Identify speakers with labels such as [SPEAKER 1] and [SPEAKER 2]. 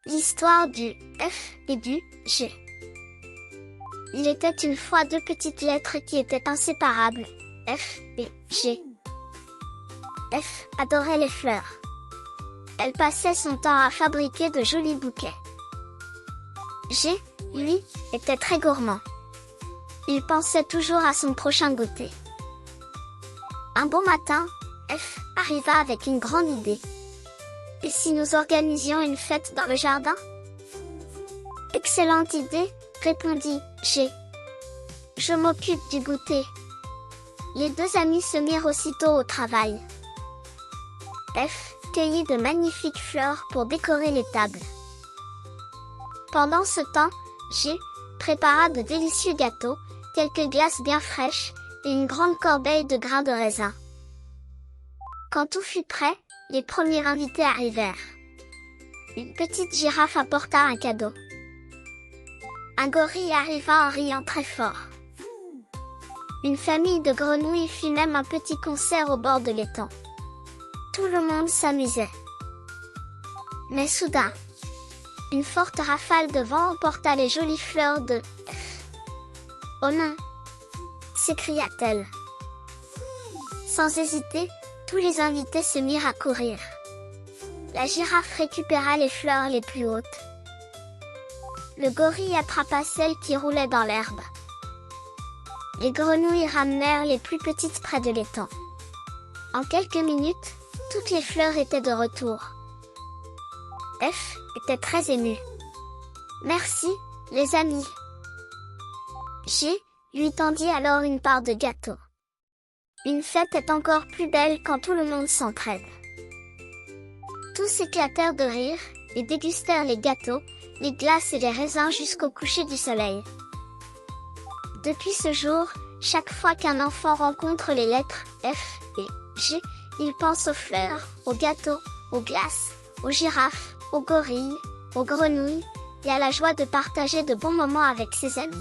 [SPEAKER 1] L'histoire du F et du G. Il était une fois deux petites lettres qui étaient inséparables, F et G. F adorait les fleurs. Elle passait son temps à fabriquer de jolis bouquets. G, lui, était très gourmand. Il pensait toujours à son prochain goûter. Un bon matin, F arriva avec une grande idée. Et si nous organisions une fête dans le jardin? Excellente idée, répondit G. Je m'occupe du goûter. Les deux amis se mirent aussitôt au travail. F cueillit de magnifiques fleurs pour décorer les tables. Pendant ce temps, G prépara de délicieux gâteaux, quelques glaces bien fraîches et une grande corbeille de grains de raisin. Quand tout fut prêt, les premiers invités arrivèrent. Une petite girafe apporta un cadeau. Un gorille arriva en riant très fort. Une famille de grenouilles fit même un petit concert au bord de l'étang. Tout le monde s'amusait. Mais soudain, une forte rafale de vent emporta les jolies fleurs de F. « Oh non !» s'écria-t-elle. Sans hésiter, tous les invités se mirent à courir. La girafe récupéra les fleurs les plus hautes. Le gorille attrapa celles qui roulaient dans l'herbe. Les grenouilles ramenèrent les plus petites près de l'étang. En quelques minutes, toutes les fleurs étaient de retour. F était très ému. « Merci, les amis. » G lui tendit alors une part de gâteau. Une fête est encore plus belle quand tout le monde s'entraide. Tous éclatèrent de rire et dégustèrent les gâteaux, les glaces et les raisins jusqu'au coucher du soleil. Depuis ce jour, chaque fois qu'un enfant rencontre les lettres F et G, il pense aux fleurs, aux gâteaux, aux glaces, aux girafes, aux gorilles, aux grenouilles, et à la joie de partager de bons moments avec ses amis.